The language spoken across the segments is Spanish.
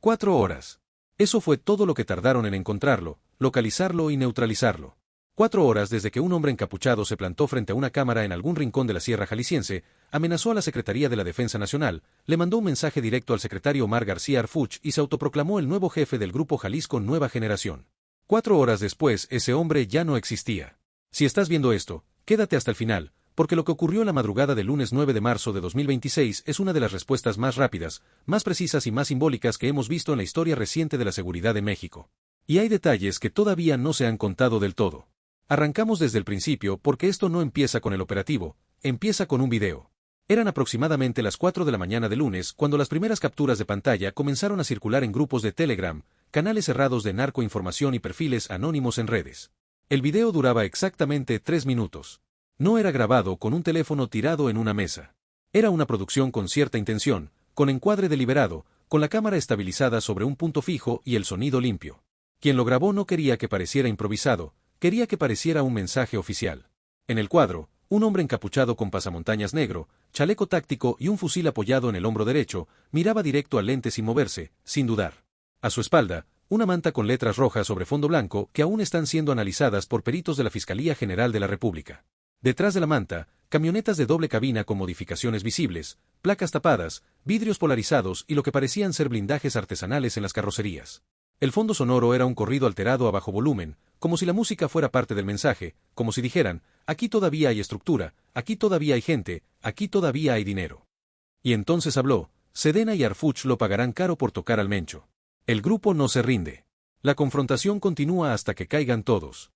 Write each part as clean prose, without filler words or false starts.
4 horas. Eso fue todo lo que tardaron en encontrarlo, localizarlo y neutralizarlo. 4 horas desde que un hombre encapuchado se plantó frente a una cámara en algún rincón de la Sierra Jalisciense, amenazó a la Secretaría de la Defensa Nacional, le mandó un mensaje directo al secretario Omar García Harfuch y se autoproclamó el nuevo jefe del Grupo Jalisco Nueva Generación. 4 horas después, ese hombre ya no existía. Si estás viendo esto, quédate hasta el final, porque lo que ocurrió la madrugada del lunes 9 de marzo de 2026 es una de las respuestas más rápidas, más precisas y más simbólicas que hemos visto en la historia reciente de la seguridad de México. Y hay detalles que todavía no se han contado del todo. Arrancamos desde el principio porque esto no empieza con el operativo, empieza con un video. Eran aproximadamente las 4 de la mañana de lunes cuando las primeras capturas de pantalla comenzaron a circular en grupos de Telegram, canales cerrados de narcoinformación y perfiles anónimos en redes. El video duraba exactamente 3 minutos. No era grabado con un teléfono tirado en una mesa. Era una producción con cierta intención, con encuadre deliberado, con la cámara estabilizada sobre un punto fijo y el sonido limpio. Quien lo grabó no quería que pareciera improvisado, quería que pareciera un mensaje oficial. En el cuadro, un hombre encapuchado con pasamontañas negro, chaleco táctico y un fusil apoyado en el hombro derecho, miraba directo al lente sin moverse, sin dudar. A su espalda, una manta con letras rojas sobre fondo blanco que aún están siendo analizadas por peritos de la Fiscalía General de la República. Detrás de la manta, camionetas de doble cabina con modificaciones visibles, placas tapadas, vidrios polarizados y lo que parecían ser blindajes artesanales en las carrocerías. El fondo sonoro era un corrido alterado a bajo volumen, como si la música fuera parte del mensaje, como si dijeran, aquí todavía hay estructura, aquí todavía hay gente, aquí todavía hay dinero. Y entonces habló, Sedena y Harfuch lo pagarán caro por tocar al Mencho. El grupo no se rinde. La confrontación continúa hasta que caigan todos.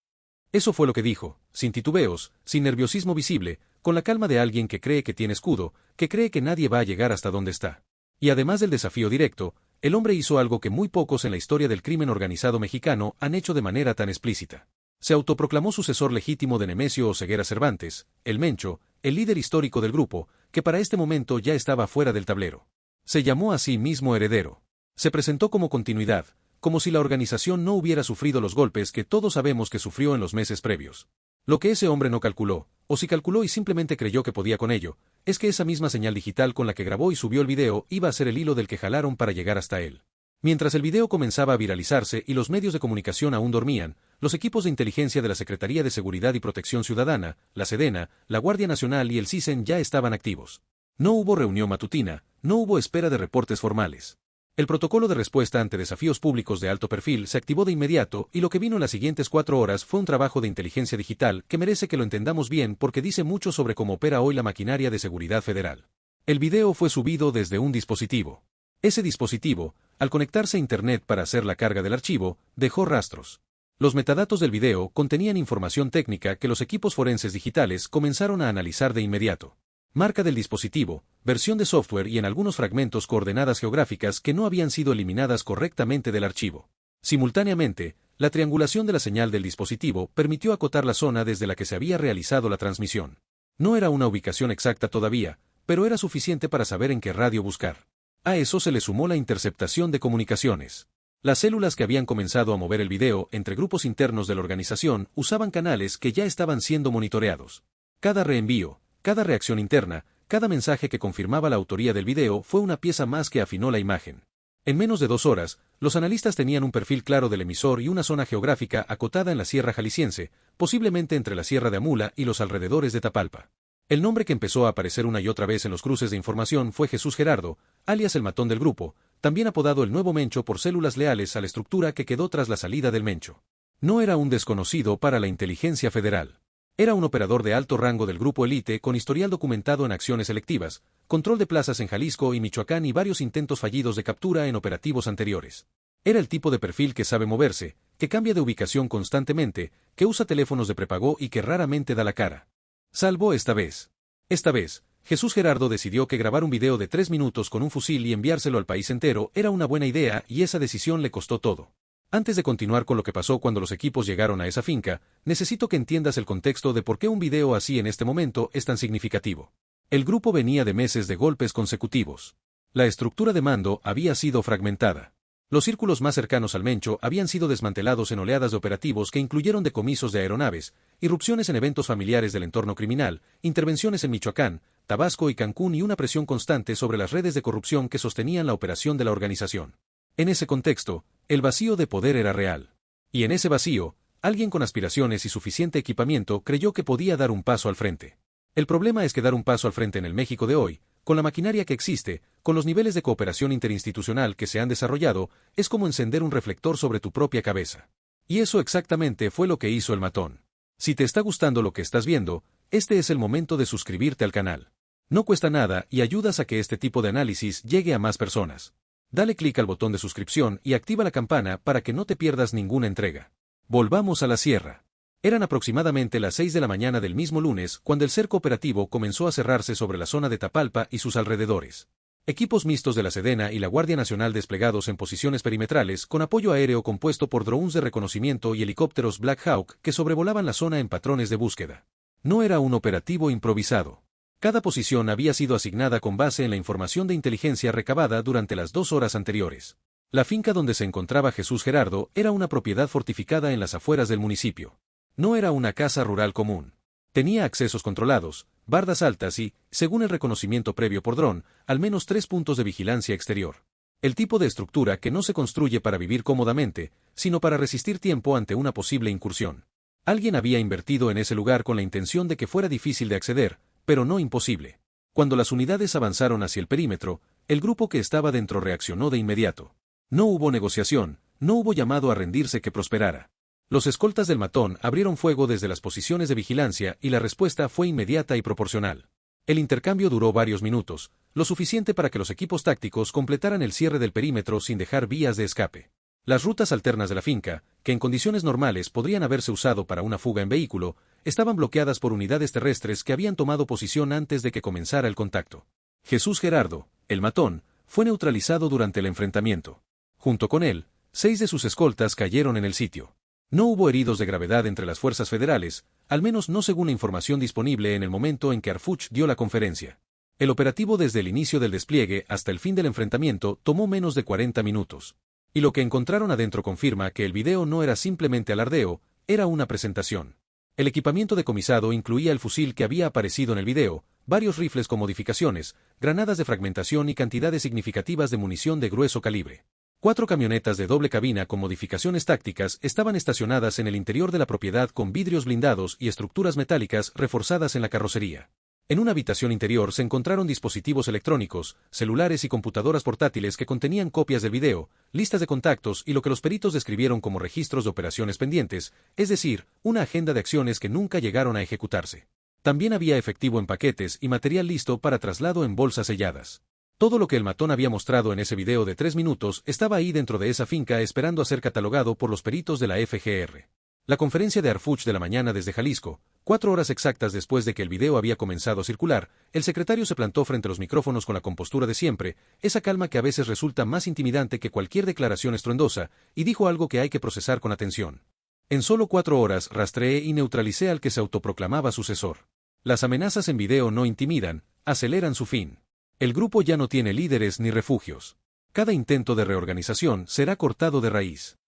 Eso fue lo que dijo, sin titubeos, sin nerviosismo visible, con la calma de alguien que cree que tiene escudo, que cree que nadie va a llegar hasta donde está. Y además del desafío directo, el hombre hizo algo que muy pocos en la historia del crimen organizado mexicano han hecho de manera tan explícita. Se autoproclamó sucesor legítimo de Nemesio Oseguera Cervantes, el Mencho, el líder histórico del grupo, que para este momento ya estaba fuera del tablero. Se llamó a sí mismo heredero. Se presentó como continuidad, como si la organización no hubiera sufrido los golpes que todos sabemos que sufrió en los meses previos. Lo que ese hombre no calculó, o si calculó y simplemente creyó que podía con ello, es que esa misma señal digital con la que grabó y subió el video iba a ser el hilo del que jalaron para llegar hasta él. Mientras el video comenzaba a viralizarse y los medios de comunicación aún dormían, los equipos de inteligencia de la Secretaría de Seguridad y Protección Ciudadana, la Sedena, la Guardia Nacional y el CISEN ya estaban activos. No hubo reunión matutina, no hubo espera de reportes formales. El protocolo de respuesta ante desafíos públicos de alto perfil se activó de inmediato y lo que vino en las siguientes 4 horas fue un trabajo de inteligencia digital que merece que lo entendamos bien porque dice mucho sobre cómo opera hoy la maquinaria de seguridad federal. El video fue subido desde un dispositivo. Ese dispositivo, al conectarse a Internet para hacer la carga del archivo, dejó rastros. Los metadatos del video contenían información técnica que los equipos forenses digitales comenzaron a analizar de inmediato. Marca del dispositivo, versión de software y en algunos fragmentos coordenadas geográficas que no habían sido eliminadas correctamente del archivo. Simultáneamente, la triangulación de la señal del dispositivo permitió acotar la zona desde la que se había realizado la transmisión. No era una ubicación exacta todavía, pero era suficiente para saber en qué radio buscar. A eso se le sumó la interceptación de comunicaciones. Las células que habían comenzado a mover el video entre grupos internos de la organización usaban canales que ya estaban siendo monitoreados. Cada reenvío, cada reacción interna, cada mensaje que confirmaba la autoría del video fue una pieza más que afinó la imagen. En menos de 2 horas, los analistas tenían un perfil claro del emisor y una zona geográfica acotada en la Sierra Jalisciense, posiblemente entre la Sierra de Amula y los alrededores de Tapalpa. El nombre que empezó a aparecer una y otra vez en los cruces de información fue Jesús Gerardo, alias el matón del grupo, también apodado el Nuevo Mencho por células leales a la estructura que quedó tras la salida del Mencho. No era un desconocido para la inteligencia federal. Era un operador de alto rango del grupo Elite con historial documentado en acciones selectivas, control de plazas en Jalisco y Michoacán y varios intentos fallidos de captura en operativos anteriores. Era el tipo de perfil que sabe moverse, que cambia de ubicación constantemente, que usa teléfonos de prepago y que raramente da la cara. Salvo esta vez. Esta vez, Jesús Gerardo decidió que grabar un video de 3 minutos con un fusil y enviárselo al país entero era una buena idea y esa decisión le costó todo. Antes de continuar con lo que pasó cuando los equipos llegaron a esa finca, necesito que entiendas el contexto de por qué un video así en este momento es tan significativo. El grupo venía de meses de golpes consecutivos. La estructura de mando había sido fragmentada. Los círculos más cercanos al Mencho habían sido desmantelados en oleadas de operativos que incluyeron decomisos de aeronaves, irrupciones en eventos familiares del entorno criminal, intervenciones en Michoacán, Tabasco y Cancún y una presión constante sobre las redes de corrupción que sostenían la operación de la organización. En ese contexto, el vacío de poder era real. Y en ese vacío, alguien con aspiraciones y suficiente equipamiento creyó que podía dar un paso al frente. El problema es que dar un paso al frente en el México de hoy, con la maquinaria que existe, con los niveles de cooperación interinstitucional que se han desarrollado, es como encender un reflector sobre tu propia cabeza. Y eso exactamente fue lo que hizo el matón. Si te está gustando lo que estás viendo, este es el momento de suscribirte al canal. No cuesta nada y ayudas a que este tipo de análisis llegue a más personas. Dale clic al botón de suscripción y activa la campana para que no te pierdas ninguna entrega. Volvamos a la sierra. Eran aproximadamente las 6 de la mañana del mismo lunes cuando el cerco operativo comenzó a cerrarse sobre la zona de Tapalpa y sus alrededores. Equipos mixtos de la Sedena y la Guardia Nacional desplegados en posiciones perimetrales con apoyo aéreo compuesto por drones de reconocimiento y helicópteros Black Hawk que sobrevolaban la zona en patrones de búsqueda. No era un operativo improvisado. Cada posición había sido asignada con base en la información de inteligencia recabada durante las 2 horas anteriores. La finca donde se encontraba Jesús Gerardo era una propiedad fortificada en las afueras del municipio. No era una casa rural común. Tenía accesos controlados, bardas altas y, según el reconocimiento previo por dron, al menos 3 puntos de vigilancia exterior. El tipo de estructura que no se construye para vivir cómodamente, sino para resistir tiempo ante una posible incursión. Alguien había invertido en ese lugar con la intención de que fuera difícil de acceder, pero no imposible. Cuando las unidades avanzaron hacia el perímetro, el grupo que estaba dentro reaccionó de inmediato. No hubo negociación, no hubo llamado a rendirse que prosperara. Los escoltas del matón abrieron fuego desde las posiciones de vigilancia y la respuesta fue inmediata y proporcional. El intercambio duró varios minutos, lo suficiente para que los equipos tácticos completaran el cierre del perímetro sin dejar vías de escape. Las rutas alternas de la finca, que en condiciones normales podrían haberse usado para una fuga en vehículo, estaban bloqueadas por unidades terrestres que habían tomado posición antes de que comenzara el contacto. Jesús Gerardo, el matón, fue neutralizado durante el enfrentamiento. Junto con él, 6 de sus escoltas cayeron en el sitio. No hubo heridos de gravedad entre las fuerzas federales, al menos no según la información disponible en el momento en que Arfuch dio la conferencia. El operativo desde el inicio del despliegue hasta el fin del enfrentamiento tomó menos de 40 minutos. Y lo que encontraron adentro confirma que el video no era simplemente alardeo, era una presentación. El equipamiento decomisado incluía el fusil que había aparecido en el video, varios rifles con modificaciones, granadas de fragmentación y cantidades significativas de munición de grueso calibre. 4 camionetas de doble cabina con modificaciones tácticas estaban estacionadas en el interior de la propiedad con vidrios blindados y estructuras metálicas reforzadas en la carrocería. En una habitación interior se encontraron dispositivos electrónicos, celulares y computadoras portátiles que contenían copias del video, listas de contactos y lo que los peritos describieron como registros de operaciones pendientes, es decir, una agenda de acciones que nunca llegaron a ejecutarse. También había efectivo en paquetes y material listo para traslado en bolsas selladas. Todo lo que el matón había mostrado en ese video de 3 minutos estaba ahí dentro de esa finca esperando a ser catalogado por los peritos de la FGR. La conferencia de Arfuch de la mañana desde Jalisco, 4 horas exactas después de que el video había comenzado a circular, el secretario se plantó frente a los micrófonos con la compostura de siempre, esa calma que a veces resulta más intimidante que cualquier declaración estruendosa, y dijo algo que hay que procesar con atención. En solo 4 horas rastreé y neutralicé al que se autoproclamaba sucesor. Las amenazas en video no intimidan, aceleran su fin. El grupo ya no tiene líderes ni refugios. Cada intento de reorganización será cortado de raíz.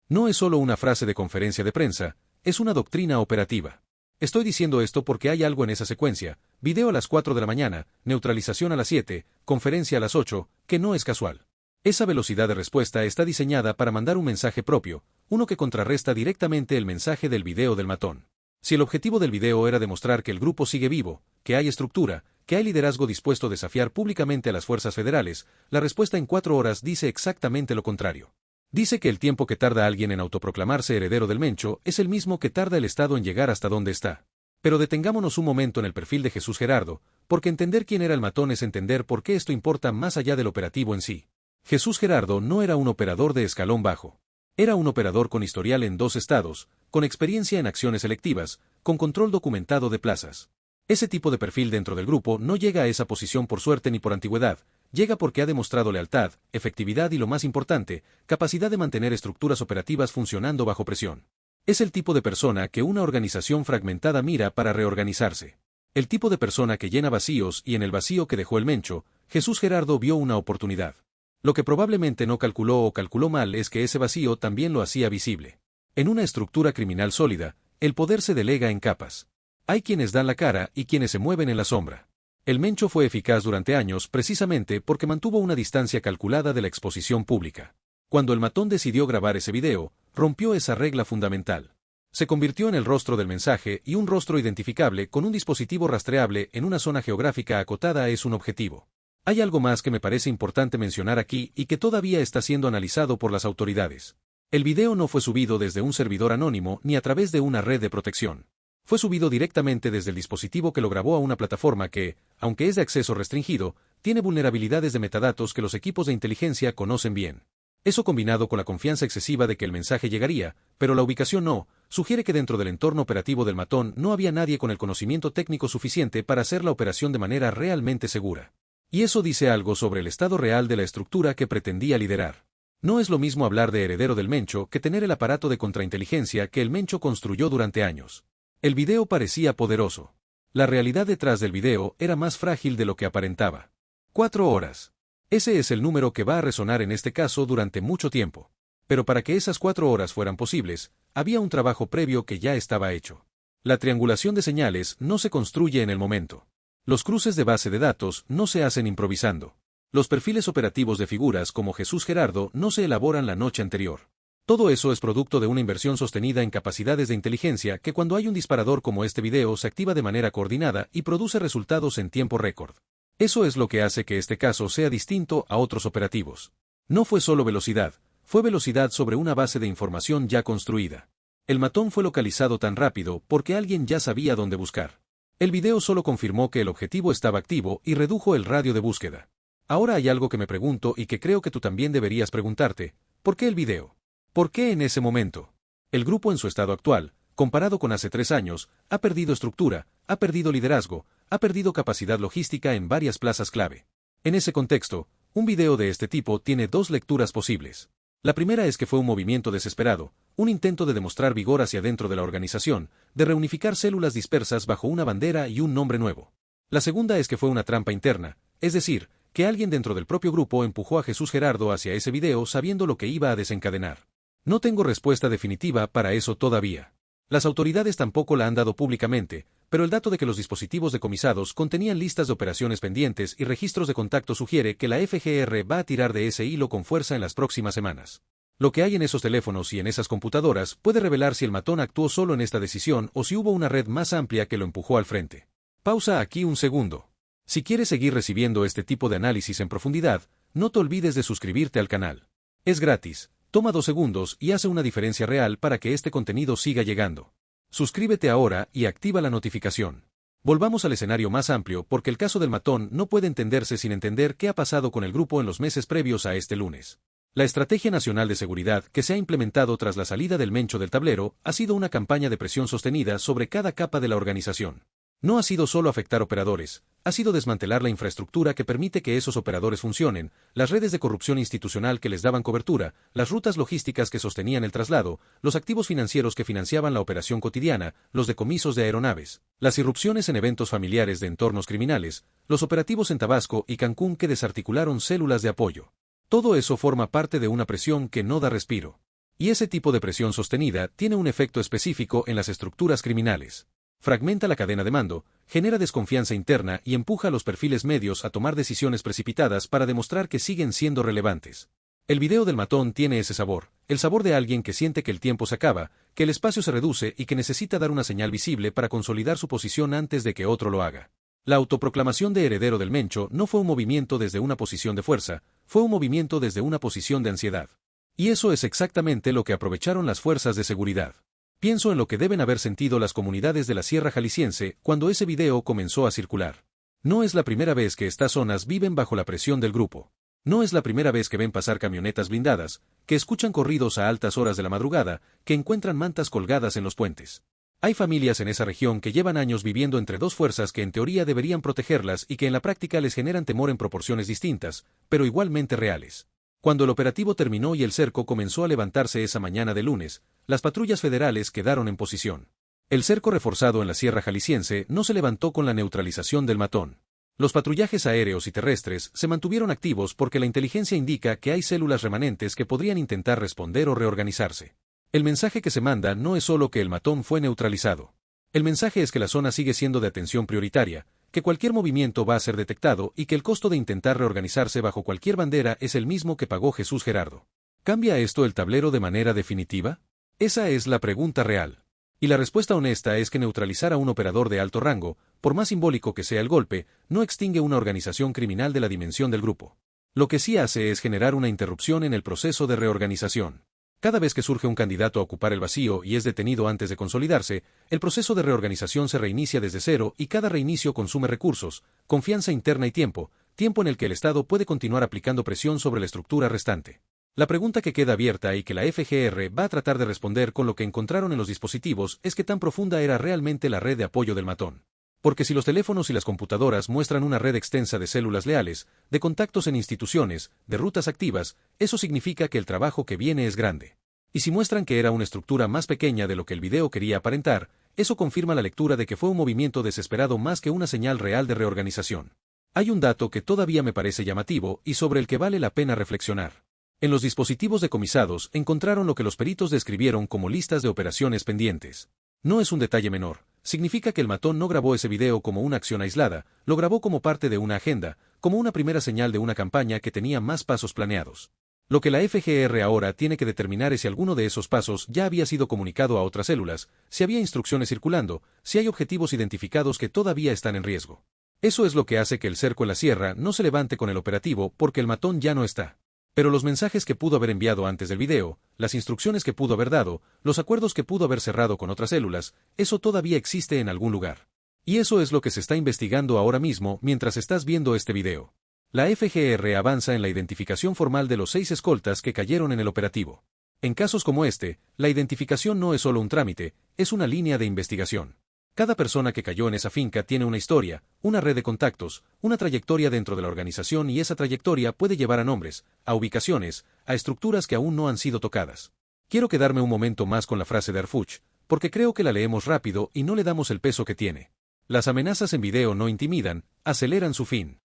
No es solo una frase de conferencia de prensa, es una doctrina operativa. Estoy diciendo esto porque hay algo en esa secuencia, video a las 4 de la mañana, neutralización a las 7, conferencia a las 8, que no es casual. Esa velocidad de respuesta está diseñada para mandar un mensaje propio, uno que contrarresta directamente el mensaje del video del matón. Si el objetivo del video era demostrar que el grupo sigue vivo, que hay estructura, que hay liderazgo dispuesto a desafiar públicamente a las fuerzas federales, la respuesta en 4 horas dice exactamente lo contrario. Dice que el tiempo que tarda alguien en autoproclamarse heredero del Mencho es el mismo que tarda el Estado en llegar hasta donde está. Pero detengámonos un momento en el perfil de Jesús Gerardo, porque entender quién era el matón es entender por qué esto importa más allá del operativo en sí. Jesús Gerardo no era un operador de escalón bajo. Era un operador con historial en 2 estados, con experiencia en acciones selectivas, con control documentado de plazas. Ese tipo de perfil dentro del grupo no llega a esa posición por suerte ni por antigüedad, llega porque ha demostrado lealtad, efectividad y lo más importante, capacidad de mantener estructuras operativas funcionando bajo presión. Es el tipo de persona que una organización fragmentada mira para reorganizarse. El tipo de persona que llena vacíos y en el vacío que dejó el Mencho, Jesús Gerardo vio una oportunidad. Lo que probablemente no calculó o calculó mal es que ese vacío también lo hacía visible. En una estructura criminal sólida, el poder se delega en capas. Hay quienes dan la cara y quienes se mueven en la sombra. El Mencho fue eficaz durante años precisamente porque mantuvo una distancia calculada de la exposición pública. Cuando el matón decidió grabar ese video, rompió esa regla fundamental. Se convirtió en el rostro del mensaje y un rostro identificable con un dispositivo rastreable en una zona geográfica acotada es un objetivo. Hay algo más que me parece importante mencionar aquí y que todavía está siendo analizado por las autoridades. El video no fue subido desde un servidor anónimo ni a través de una red de protección. Fue subido directamente desde el dispositivo que lo grabó a una plataforma que, aunque es de acceso restringido, tiene vulnerabilidades de metadatos que los equipos de inteligencia conocen bien. Eso combinado con la confianza excesiva de que el mensaje llegaría, pero la ubicación no, sugiere que dentro del entorno operativo del matón no había nadie con el conocimiento técnico suficiente para hacer la operación de manera realmente segura. Y eso dice algo sobre el estado real de la estructura que pretendía liderar. No es lo mismo hablar de heredero del Mencho que tener el aparato de contrainteligencia que el Mencho construyó durante años. El video parecía poderoso. La realidad detrás del video era más frágil de lo que aparentaba. 4 horas. Ese es el número que va a resonar en este caso durante mucho tiempo. Pero para que esas 4 horas fueran posibles, había un trabajo previo que ya estaba hecho. La triangulación de señales no se construye en el momento. Los cruces de base de datos no se hacen improvisando. Los perfiles operativos de figuras como Jesús Gerardo no se elaboran la noche anterior. Todo eso es producto de una inversión sostenida en capacidades de inteligencia que cuando hay un disparador como este video se activa de manera coordinada y produce resultados en tiempo récord. Eso es lo que hace que este caso sea distinto a otros operativos. No fue solo velocidad, fue velocidad sobre una base de información ya construida. El matón fue localizado tan rápido porque alguien ya sabía dónde buscar. El video solo confirmó que el objetivo estaba activo y redujo el radio de búsqueda. Ahora hay algo que me pregunto y que creo que tú también deberías preguntarte. ¿Por qué el video? ¿Por qué en ese momento? El grupo en su estado actual, comparado con hace 3 años, ha perdido estructura, ha perdido liderazgo, ha perdido capacidad logística en varias plazas clave. En ese contexto, un video de este tipo tiene 2 lecturas posibles. La primera es que fue un movimiento desesperado, un intento de demostrar vigor hacia dentro de la organización, de reunificar células dispersas bajo una bandera y un nombre nuevo. La segunda es que fue una trampa interna, es decir, que alguien dentro del propio grupo empujó a Jesús Gerardo hacia ese video sabiendo lo que iba a desencadenar. No tengo respuesta definitiva para eso todavía. Las autoridades tampoco la han dado públicamente, pero el dato de que los dispositivos decomisados contenían listas de operaciones pendientes y registros de contacto sugiere que la FGR va a tirar de ese hilo con fuerza en las próximas semanas. Lo que hay en esos teléfonos y en esas computadoras puede revelar si el matón actuó solo en esta decisión o si hubo una red más amplia que lo empujó al frente. Pausa aquí un segundo. Si quieres seguir recibiendo este tipo de análisis en profundidad, no te olvides de suscribirte al canal. Es gratis. Toma 2 segundos y hace una diferencia real para que este contenido siga llegando. Suscríbete ahora y activa la notificación. Volvamos al escenario más amplio porque el caso del matón no puede entenderse sin entender qué ha pasado con el grupo en los meses previos a este lunes. La Estrategia Nacional de Seguridad que se ha implementado tras la salida del Mencho del tablero ha sido una campaña de presión sostenida sobre cada capa de la organización. No ha sido solo afectar operadores, ha sido desmantelar la infraestructura que permite que esos operadores funcionen, las redes de corrupción institucional que les daban cobertura, las rutas logísticas que sostenían el traslado, los activos financieros que financiaban la operación cotidiana, los decomisos de aeronaves, las irrupciones en eventos familiares de entornos criminales, los operativos en Tabasco y Cancún que desarticularon células de apoyo. Todo eso forma parte de una presión que no da respiro. Y ese tipo de presión sostenida tiene un efecto específico en las estructuras criminales. Fragmenta la cadena de mando, genera desconfianza interna y empuja a los perfiles medios a tomar decisiones precipitadas para demostrar que siguen siendo relevantes. El video del matón tiene ese sabor, el sabor de alguien que siente que el tiempo se acaba, que el espacio se reduce y que necesita dar una señal visible para consolidar su posición antes de que otro lo haga. La autoproclamación de heredero del Mencho no fue un movimiento desde una posición de fuerza, fue un movimiento desde una posición de ansiedad. Y eso es exactamente lo que aprovecharon las fuerzas de seguridad. Pienso en lo que deben haber sentido las comunidades de la Sierra Jalisciense cuando ese video comenzó a circular. No es la primera vez que estas zonas viven bajo la presión del grupo. No es la primera vez que ven pasar camionetas blindadas, que escuchan corridos a altas horas de la madrugada, que encuentran mantas colgadas en los puentes. Hay familias en esa región que llevan años viviendo entre 2 fuerzas que en teoría deberían protegerlas y que en la práctica les generan temor en proporciones distintas, pero igualmente reales. Cuando el operativo terminó y el cerco comenzó a levantarse esa mañana de lunes, las patrullas federales quedaron en posición. El cerco reforzado en la Sierra Jalisciense no se levantó con la neutralización del matón. Los patrullajes aéreos y terrestres se mantuvieron activos porque la inteligencia indica que hay células remanentes que podrían intentar responder o reorganizarse. El mensaje que se manda no es solo que el matón fue neutralizado. El mensaje es que la zona sigue siendo de atención prioritaria, que cualquier movimiento va a ser detectado y que el costo de intentar reorganizarse bajo cualquier bandera es el mismo que pagó Jesús Gerardo. ¿Cambia esto el tablero de manera definitiva? Esa es la pregunta real. Y la respuesta honesta es que neutralizar a un operador de alto rango, por más simbólico que sea el golpe, no extingue una organización criminal de la dimensión del grupo. Lo que sí hace es generar una interrupción en el proceso de reorganización. Cada vez que surge un candidato a ocupar el vacío y es detenido antes de consolidarse, el proceso de reorganización se reinicia desde cero y cada reinicio consume recursos, confianza interna y tiempo en el que el Estado puede continuar aplicando presión sobre la estructura restante. La pregunta que queda abierta y que la FGR va a tratar de responder con lo que encontraron en los dispositivos es qué tan profunda era realmente la red de apoyo del matón. Porque si los teléfonos y las computadoras muestran una red extensa de células leales, de contactos en instituciones, de rutas activas, eso significa que el trabajo que viene es grande. Y si muestran que era una estructura más pequeña de lo que el video quería aparentar, eso confirma la lectura de que fue un movimiento desesperado más que una señal real de reorganización. Hay un dato que todavía me parece llamativo y sobre el que vale la pena reflexionar. En los dispositivos decomisados encontraron lo que los peritos describieron como listas de operaciones pendientes. No es un detalle menor. Significa que el matón no grabó ese video como una acción aislada, lo grabó como parte de una agenda, como una primera señal de una campaña que tenía más pasos planeados. Lo que la FGR ahora tiene que determinar es si alguno de esos pasos ya había sido comunicado a otras células, si había instrucciones circulando, si hay objetivos identificados que todavía están en riesgo. Eso es lo que hace que el cerco en la sierra no se levante con el operativo porque el matón ya no está. Pero los mensajes que pudo haber enviado antes del video, las instrucciones que pudo haber dado, los acuerdos que pudo haber cerrado con otras células, eso todavía existe en algún lugar. Y eso es lo que se está investigando ahora mismo mientras estás viendo este video. La FGR avanza en la identificación formal de los 6 escoltas que cayeron en el operativo. En casos como este, la identificación no es solo un trámite, es una línea de investigación. Cada persona que cayó en esa finca tiene una historia, una red de contactos, una trayectoria dentro de la organización y esa trayectoria puede llevar a nombres, a ubicaciones, a estructuras que aún no han sido tocadas. Quiero quedarme un momento más con la frase de Harfuch, porque creo que la leemos rápido y no le damos el peso que tiene. Las amenazas en video no intimidan, aceleran su fin.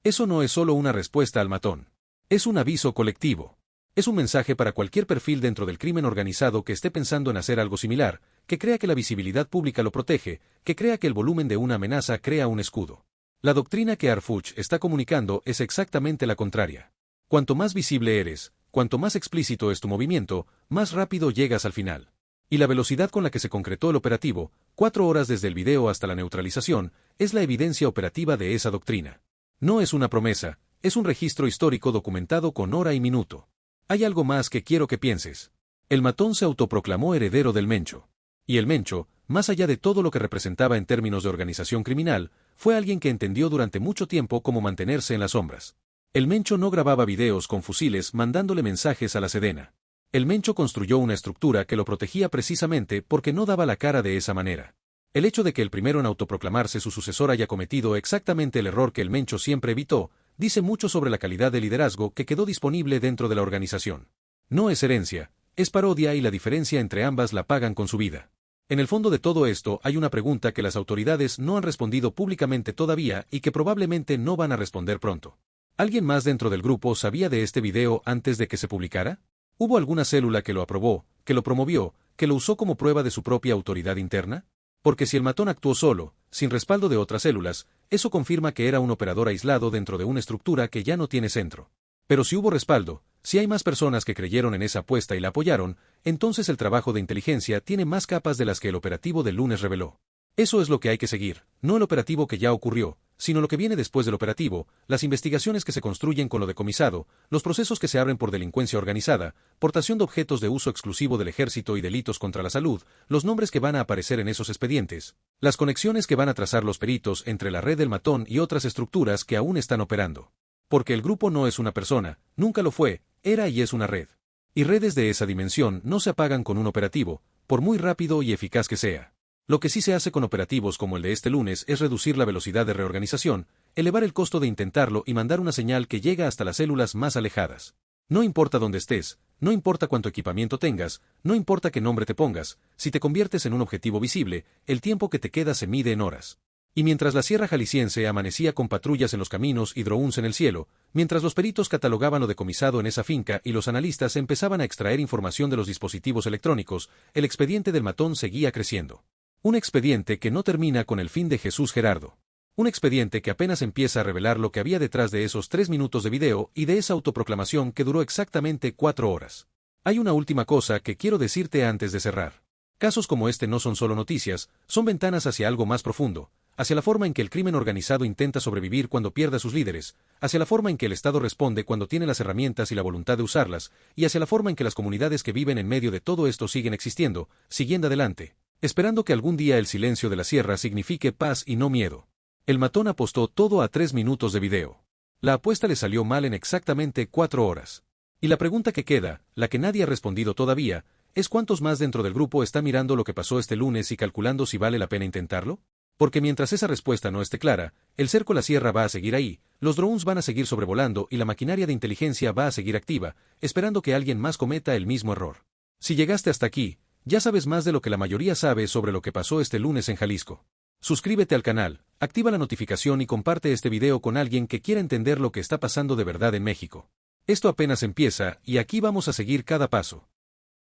Eso no es solo una respuesta al matón. Es un aviso colectivo. Es un mensaje para cualquier perfil dentro del crimen organizado que esté pensando en hacer algo similar, que crea que la visibilidad pública lo protege, que crea que el volumen de una amenaza crea un escudo. La doctrina que Harfuch está comunicando es exactamente la contraria. Cuanto más visible eres, cuanto más explícito es tu movimiento, más rápido llegas al final. Y la velocidad con la que se concretó el operativo, 4 horas desde el video hasta la neutralización, es la evidencia operativa de esa doctrina. No es una promesa, es un registro histórico documentado con hora y minuto. Hay algo más que quiero que pienses. El matón se autoproclamó heredero del Mencho. Y el Mencho, más allá de todo lo que representaba en términos de organización criminal, fue alguien que entendió durante mucho tiempo cómo mantenerse en las sombras. El Mencho no grababa videos con fusiles mandándole mensajes a la Sedena. El Mencho construyó una estructura que lo protegía precisamente porque no daba la cara de esa manera. El hecho de que el primero en autoproclamarse su sucesor haya cometido exactamente el error que el Mencho siempre evitó, dice mucho sobre la calidad de liderazgo que quedó disponible dentro de la organización. No es herencia, es parodia y la diferencia entre ambas la pagan con su vida. En el fondo de todo esto hay una pregunta que las autoridades no han respondido públicamente todavía y que probablemente no van a responder pronto. ¿Alguien más dentro del grupo sabía de este video antes de que se publicara? ¿Hubo alguna célula que lo aprobó, que lo promovió, que lo usó como prueba de su propia autoridad interna? Porque si el matón actuó solo, sin respaldo de otras células, eso confirma que era un operador aislado dentro de una estructura que ya no tiene centro. Pero si hubo respaldo, si hay más personas que creyeron en esa apuesta y la apoyaron, entonces el trabajo de inteligencia tiene más capas de las que el operativo del lunes reveló. Eso es lo que hay que seguir, no el operativo que ya ocurrió, sino lo que viene después del operativo, las investigaciones que se construyen con lo decomisado, los procesos que se abren por delincuencia organizada, portación de objetos de uso exclusivo del ejército y delitos contra la salud, los nombres que van a aparecer en esos expedientes, las conexiones que van a trazar los peritos entre la red del matón y otras estructuras que aún están operando. Porque el grupo no es una persona, nunca lo fue, era y es una red. Y redes de esa dimensión no se apagan con un operativo, por muy rápido y eficaz que sea. Lo que sí se hace con operativos como el de este lunes es reducir la velocidad de reorganización, elevar el costo de intentarlo y mandar una señal que llega hasta las células más alejadas. No importa dónde estés, no importa cuánto equipamiento tengas, no importa qué nombre te pongas, si te conviertes en un objetivo visible, el tiempo que te queda se mide en horas. Y mientras la Sierra Jalisciense amanecía con patrullas en los caminos y drones en el cielo, mientras los peritos catalogaban lo decomisado en esa finca y los analistas empezaban a extraer información de los dispositivos electrónicos, el expediente del matón seguía creciendo. Un expediente que no termina con el fin de Jesús Gerardo. Un expediente que apenas empieza a revelar lo que había detrás de esos 3 minutos de video y de esa autoproclamación que duró exactamente 4 horas. Hay una última cosa que quiero decirte antes de cerrar. Casos como este no son solo noticias, son ventanas hacia algo más profundo, hacia la forma en que el crimen organizado intenta sobrevivir cuando pierde a sus líderes, hacia la forma en que el Estado responde cuando tiene las herramientas y la voluntad de usarlas, y hacia la forma en que las comunidades que viven en medio de todo esto siguen existiendo, siguiendo adelante, esperando que algún día el silencio de la sierra signifique paz y no miedo. El matón apostó todo a 3 minutos de video. La apuesta le salió mal en exactamente 4 horas. Y la pregunta que queda, la que nadie ha respondido todavía, es ¿cuántos más dentro del grupo está mirando lo que pasó este lunes y calculando si vale la pena intentarlo? Porque mientras esa respuesta no esté clara, el cerco a la sierra va a seguir ahí, los drones van a seguir sobrevolando y la maquinaria de inteligencia va a seguir activa, esperando que alguien más cometa el mismo error. Si llegaste hasta aquí, ya sabes más de lo que la mayoría sabe sobre lo que pasó este lunes en Jalisco. Suscríbete al canal, activa la notificación y comparte este video con alguien que quiera entender lo que está pasando de verdad en México. Esto apenas empieza y aquí vamos a seguir cada paso.